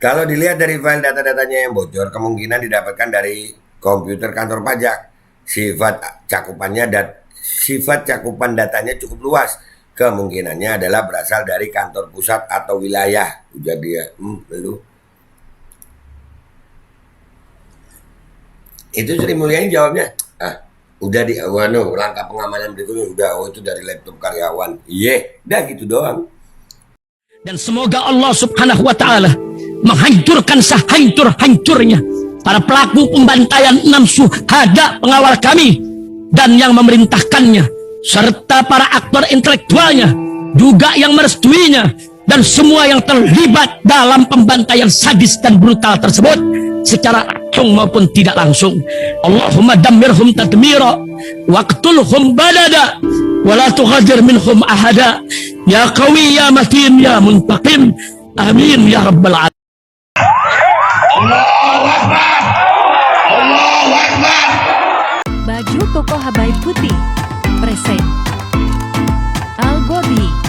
Kalau dilihat dari file data-datanya yang bocor, kemungkinan didapatkan dari komputer kantor pajak. Sifat cakupan datanya cukup luas. Kemungkinannya adalah berasal dari kantor pusat atau wilayah. Ujar dia. Lu. Itu Sri Mulyani jawabnya, udah di langkah pengamanan berikutnya udah, itu dari laptop karyawan. Udah gitu doang. Dan semoga Allah Subhanahu wa ta'ala menghancurkan sehancur-hancurnya para pelaku pembantaian 6 syuhada pengawal kami dan yang memerintahkannya, serta para aktor intelektualnya juga yang merestuinya, dan semua yang terlibat dalam pembantaian sadis dan brutal tersebut secara langsung maupun tidak langsung. Allahumma dammirhum tadmira waqtulhum badada wala tughadir minhum ahada ya qawi ya matin ya muntaqim amin ya rabbal alamin. Allahu Akbar, Allahu Akbar. Baju koko Habaib Putih present Al-Godi.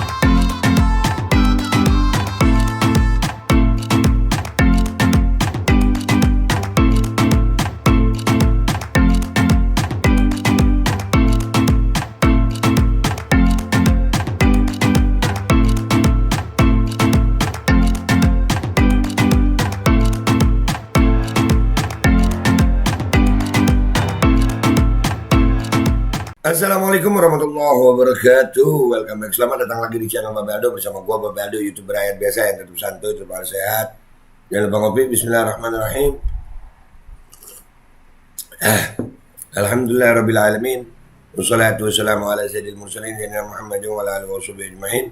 Assalamualaikum warahmatullahi wabarakatuh. Welcome back. Selamat datang lagi di channel Babe Aldo bersama gua Babe Aldo, YouTuber rakyat biasa yang tetap santuy, tetap sehat. Jangan lupa ngopi. Bismillahirrahmanirrahim. Alhamdulillahirabbil alamin. Wassalatu wassalamu ala sayyidil mursalin sayyidina Muhammadin wa ala alihi washabihi ajmain.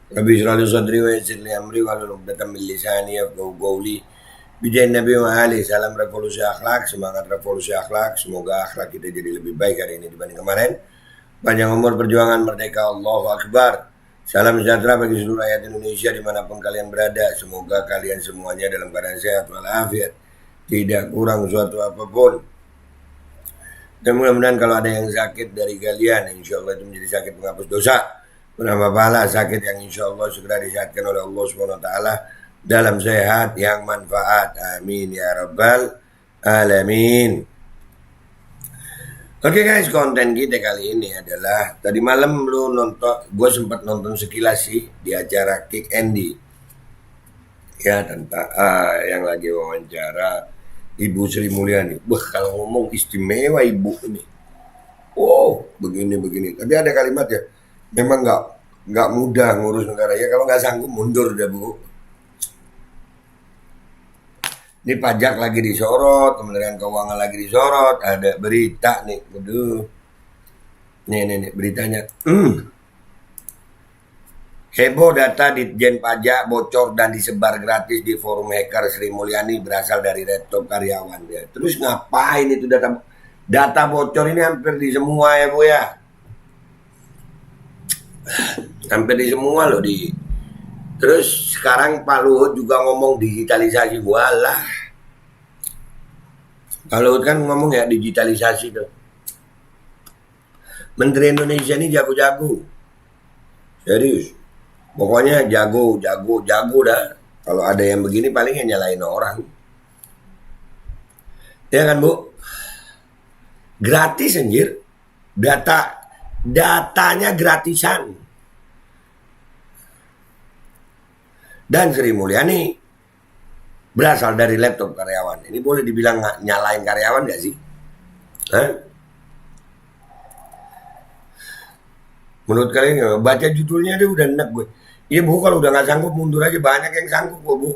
Rabbi shrah li sadri wa yassir li amri wahlul 'uqdatam min lisani yafqahu qawli. Bijain Nabi wa Ali, salam revolusi akhlak, semangat revolusi akhlak. Semoga akhlak kita jadi lebih baik hari ini dibanding kemarin. Panjang umur, perjuangan, merdeka, Allahu Akbar. Salam sejahtera bagi seluruh rakyat Indonesia dimanapun kalian berada. Semoga kalian semuanya dalam keadaan sehat walafiat, tidak kurang suatu apapun. Dan mudah-mudahan kalau ada yang sakit dari kalian, insya Allah itu menjadi sakit penghapus dosa, menambah pahala, sakit yang insya Allah segera disehatkan oleh Allah Subhanahu Wa Taala dalam sehat yang manfaat. Amin ya rabbal alamin. Oke guys, konten kita kali ini adalah tadi malam lu nonton, gue sempat nonton sekilas sih di acara Kick Andy ya, tentang yang lagi wawancara Ibu Sri Mulyani. Kalau ngomong istimewa ibu ini, begini. Tapi ada kalimat ya, memang nggak mudah ngurus negara ya, kalau nggak sanggup mundur dah bu. Ini pajak lagi disorot, Kementerian Keuangan lagi disorot, ada berita nih, nih beritanya. Heboh data Ditjen Pajak bocor dan disebar gratis di forum hacker. Sri Mulyani berasal dari laptop karyawan ya. Terus ngapain itu data bocor ini? Hampir di semua ya bu ya, hampir di semua loh Terus sekarang Pak Luhut juga ngomong digitalisasi. Walah, Pak Luhut kan ngomong ya digitalisasi tuh. Menteri Indonesia ini jago-jago, serius. Pokoknya jago dah. Kalau ada yang begini paling nyalain orang. Ya kan bu? Gratis anjir. Datanya gratisan. Dan Sri Mulyani berasal dari laptop karyawan. Ini boleh dibilang nyalain karyawan gak sih? Menurut kalian, baca judulnya dia udah enak gue. Iya bu, kalau udah gak sanggup mundur aja, banyak yang sanggup kok bu.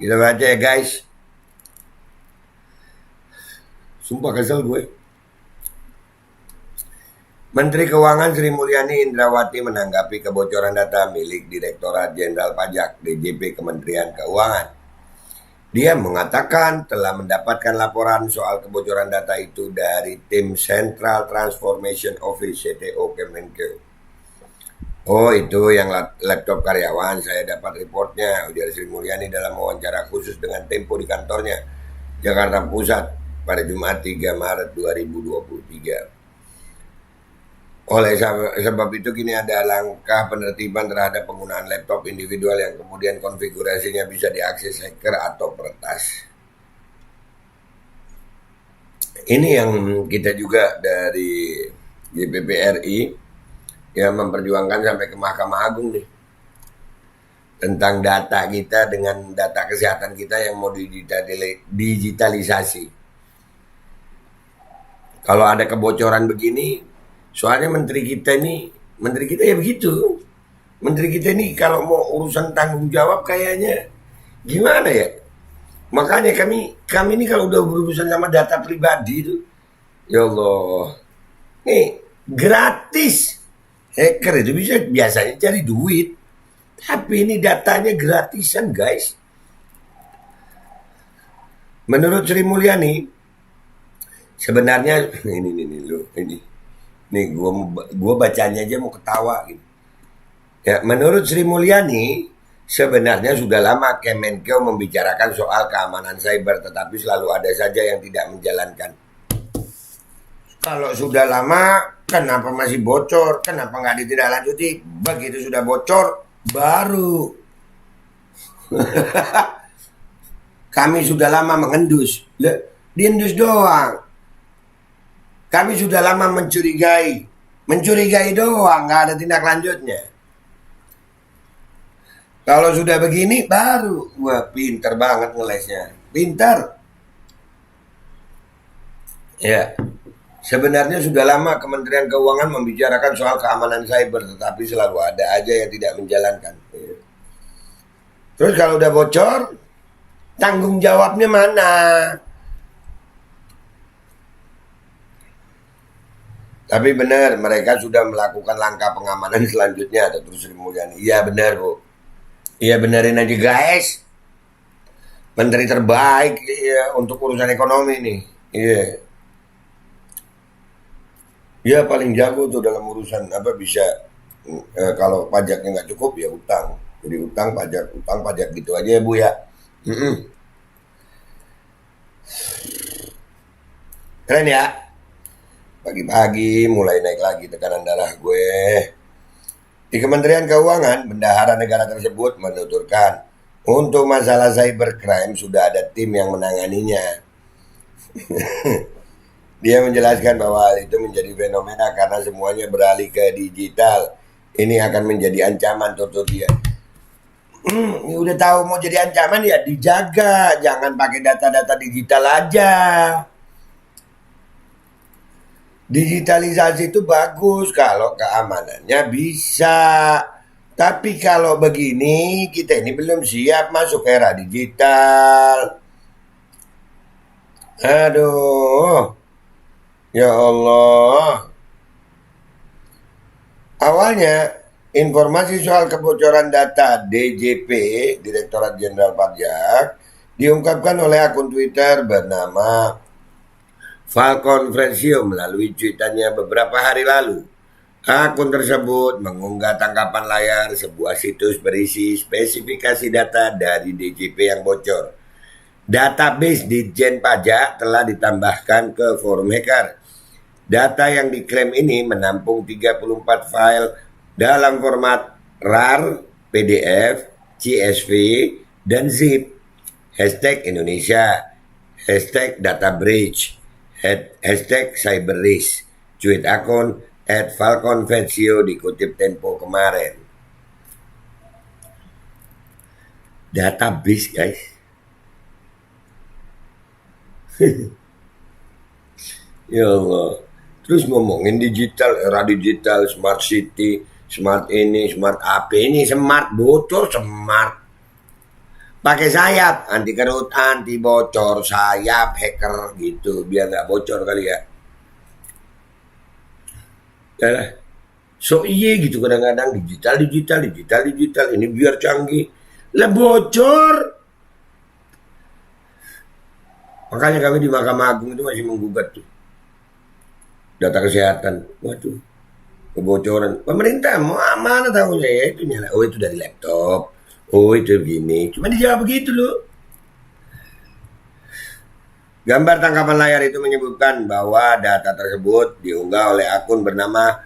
Kita baca ya guys. Sumpah kesel gue. Menteri Keuangan Sri Mulyani Indrawati menanggapi kebocoran data milik Direktorat Jenderal Pajak (DJP) Kementerian Keuangan. Dia mengatakan telah mendapatkan laporan soal kebocoran data itu dari tim Central Transformation Office (CTO) Kemenkeu. Itu yang laptop karyawan, saya dapat reportnya, ujar Sri Mulyani dalam wawancara khusus dengan Tempo di kantornya Jakarta Pusat pada Jumat 3 Maret 2023. Oleh sebab itu kini ada langkah penertiban terhadap penggunaan laptop individual yang kemudian konfigurasinya bisa diakses hacker atau peretas. Ini yang kita juga dari DPP RI yang memperjuangkan sampai ke Mahkamah Agung nih. Tentang data kita dengan data kesehatan kita yang mau digitalisasi. Kalau ada kebocoran begini, soalnya menteri kita ya begitu. Menteri kita ini kalau mau urusan tanggung jawab kayaknya gimana ya? Makanya kami ini kalau udah berurusan sama data pribadi itu, ya Allah, nih gratis. Hacker itu bisa biasanya cari duit, tapi ini datanya gratisan guys. Menurut Sri Mulyani, sebenarnya ini gua bacanya aja mau ketawa gitu. Ya, menurut Sri Mulyani, sebenarnya sudah lama Kemenkeu membicarakan soal keamanan cyber, tetapi selalu ada saja yang tidak menjalankan. Kalau sudah lama, kenapa masih bocor? Kenapa nggak ditindaklanjuti? Begitu sudah bocor, baru. Kami sudah lama mengendus. Diendus doang. Kami sudah lama mencurigai doang, nggak ada tindak lanjutnya. Kalau sudah begini, baru. Wah, pinter banget ngelesnya. Pinter. Ya, sebenarnya sudah lama Kementerian Keuangan membicarakan soal keamanan cyber, tetapi selalu ada aja yang tidak menjalankan. Terus kalau udah bocor, tanggung jawabnya mana? Tapi benar, mereka sudah melakukan langkah pengamanan selanjutnya. Ada terus Sri Mulyani. Iya benar, Bu. Iya benerin aja guys. Menteri terbaik ya, untuk urusan ekonomi nih. Iya. Dia paling jago tuh dalam urusan apa bisa kalau pajaknya nggak cukup ya utang. Jadi utang pajak gitu aja ya Bu ya. Keren ya. Pagi-pagi mulai naik lagi tekanan darah gue. Di Kementerian Keuangan, bendahara negara tersebut menuturkan untuk masalah cybercrime sudah ada tim yang menanganinya. Dia menjelaskan bahwa hal itu menjadi fenomena karena semuanya beralih ke digital. Ini akan menjadi ancaman, tutur dia. Udah tahu mau jadi ancaman ya dijaga, jangan pakai data-data digital aja. Digitalisasi itu bagus kalau keamanannya bisa. Tapi kalau begini, kita ini belum siap masuk era digital. Aduh. Ya Allah. Awalnya, informasi soal kebocoran data DJP, Direktorat Jenderal Pajak, diungkapkan oleh akun Twitter bernama Falcon Francio melalui cuitannya beberapa hari lalu. Akun tersebut mengunggah tangkapan layar sebuah situs berisi spesifikasi data dari DJP yang bocor. Database Ditjen Pajak telah ditambahkan ke forum hacker. Data yang diklaim ini menampung 34 file dalam format RAR, PDF, CSV, dan ZIP. Hashtag Indonesia, hashtag data breach, hashtag cyber risk. Tweet akun @falconvencio dikutip Tempo kemarin. Database guys. Ya Allah. Terus ngomongin digital, era digital, smart city, smart ini, smart apa ini, smart bocor, smart. Pakai sayap, anti kerut, anti bocor, sayap, hacker gitu, biar nggak bocor kali ya. Yalah. So iya gitu kadang-kadang digital, ini biar canggih. Lah bocor. Makanya kami di Mahkamah Agung itu masih menggugat tuh. Data kesehatan, waduh, kebocoran. Pemerintah mau mana tahunya ya itu nyala. Oh itu dari laptop. Oh itu begini, cuma dijawab begitu loh. Gambar tangkapan layar itu menyebutkan bahwa data tersebut diunggah oleh akun bernama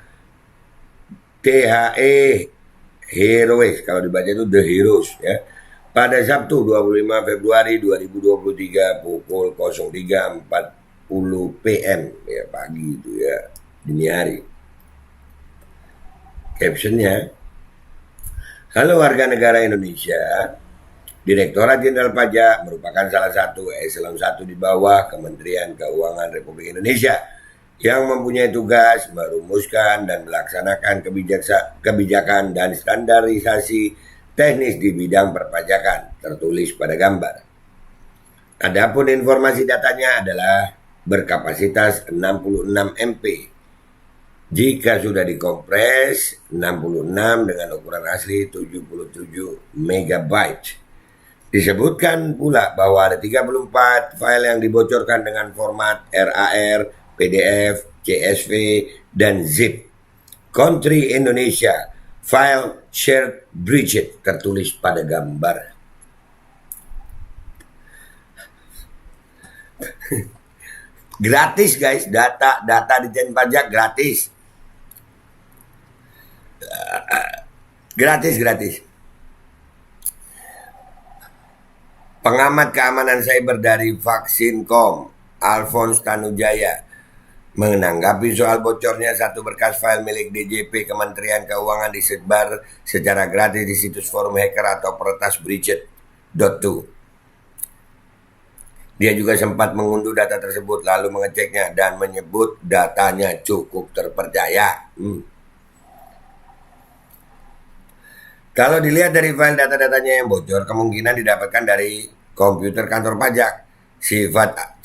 THE Heroes, kalau dibaca itu The Heroes ya. Pada Sabtu 25 Februari 2023 pukul 03.40 PM ya, pagi itu ya, dini hari. Captionnya, halo warga negara Indonesia, Direktorat Jenderal Pajak merupakan salah satu eselon 1 di bawah Kementerian Keuangan Republik Indonesia yang mempunyai tugas merumuskan dan melaksanakan kebijakan dan standarisasi teknis di bidang perpajakan, tertulis pada gambar. Adapun informasi datanya adalah berkapasitas 66 MB. Jika sudah dikompres 66 dengan ukuran asli 77 MB. Disebutkan pula bahwa ada 34 file yang dibocorkan dengan format RAR, PDF, CSV, dan ZIP. Country Indonesia, file shared breached, tertulis pada gambar. Gratis guys, data Ditjen Pajak gratis. Gratis. Pengamat keamanan cyber dari Vaksin.com, Alphonse Tanujaya, menanggapi soal bocornya satu berkas file milik DJP Kementerian Keuangan disebar secara gratis di situs forum hacker atau peretas breached.to. Dia juga sempat mengunduh data tersebut lalu mengeceknya dan menyebut datanya cukup terpercaya. Kalau dilihat dari file data-datanya yang bocor, kemungkinan didapatkan dari komputer kantor pajak. Sifat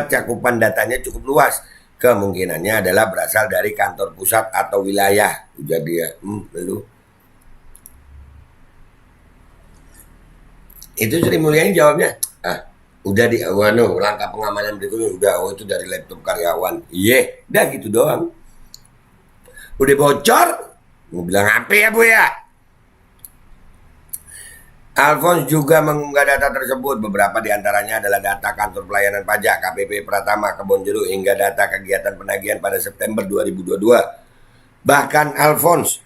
cakupan datanya cukup luas. Kemungkinannya adalah berasal dari kantor pusat atau wilayah. Jadi ya, lu. Itu Sri Mulyani jawabnya, udah langkah pengamanan berikutnya udah, itu dari laptop karyawan. Udah gitu doang. Udah bocor. Mau bilang apa ya Bu ya? Alphonse juga mengunggah data tersebut. Beberapa diantaranya adalah data kantor pelayanan pajak KPP Pratama Kebonjeruk hingga data kegiatan penagihan pada September 2022. Bahkan Alphonse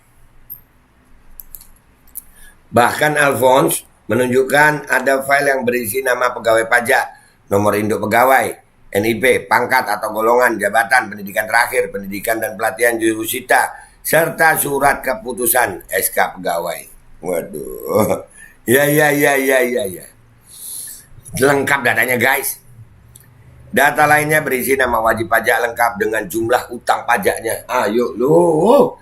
menunjukkan ada file yang berisi nama pegawai pajak, nomor induk pegawai, NIP, pangkat atau golongan, jabatan, pendidikan terakhir, pendidikan dan pelatihan jurusita, serta surat keputusan SK pegawai. Waduh. Ya. Lengkap datanya guys. Data lainnya berisi nama wajib pajak lengkap dengan jumlah utang pajaknya. Ayo lu.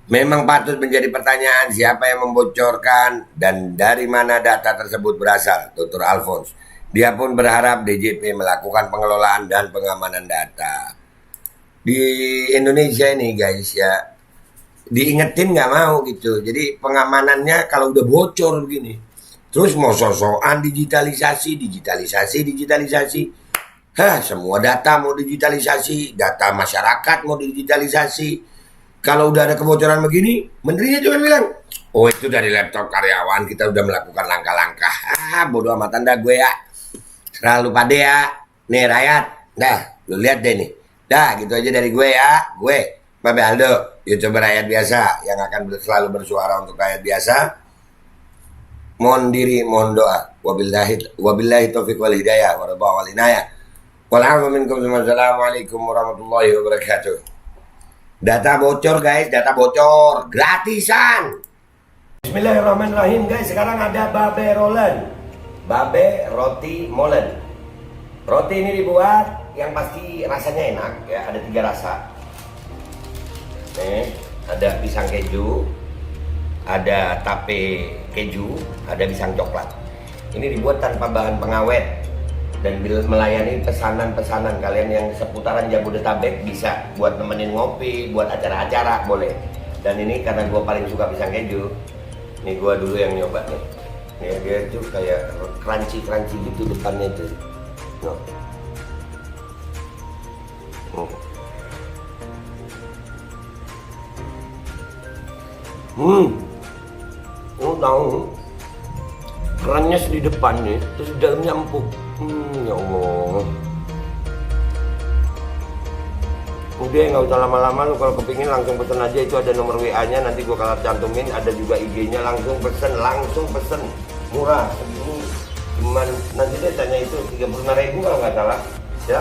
Memang patut menjadi pertanyaan siapa yang membocorkan dan dari mana data tersebut berasal, Dr. Alphonse. Dia pun berharap DJP melakukan pengelolaan dan pengamanan data. Di Indonesia ini guys ya, diingetin nggak mau gitu. Jadi pengamanannya kalau udah bocor begini, terus mau sosokan digitalisasi. Semua data mau digitalisasi, data masyarakat mau digitalisasi. Kalau udah ada kebocoran begini, menterinya cuma bilang, oh itu dari laptop karyawan, kita udah melakukan langkah-langkah. Bodo amat anda gue ya. Selalu pade ya. Nih rakyat, dah lu lihat deh nih. Dah gitu aja dari gue ya. Gue, Babe Aldo, YouTuber rakyat biasa yang akan selalu bersuara untuk rakyat biasa. Mohon diri, mohon doa. Wabillahi taufiq wal hidayah wa ridha wal inayah. Wassalamualaikum warahmatullahi wabarakatuh. Data bocor guys, data bocor gratisan. Bismillahirrahmanirrahim guys, sekarang ada Babe Rolen. Babe roti molen. Roti ini dibuat yang pasti rasanya enak ya, ada 3 rasa. Nih, ada pisang keju, ada tape keju, ada pisang coklat. Ini dibuat tanpa bahan pengawet dan melayani pesanan-pesanan kalian yang seputaran Jabodetabek, bisa buat nemenin ngopi, buat acara-acara boleh. Dan ini karena gue paling suka pisang keju, nih gue dulu yang nyoba nih. Nih dia tuh kayak crunchy gitu depannya tuh. Tahu kerannya di depan nih, terus dalamnya empuk. Ya Allah. Udah nggak usah lama-lama, lu kalau kepingin langsung pesen aja, itu ada nomor WA-nya, nanti gua kalau cantumin, ada juga IG-nya, langsung pesen, murah segini, cuman nanti dia tanya itu 35.000 kalau nggak salah ya.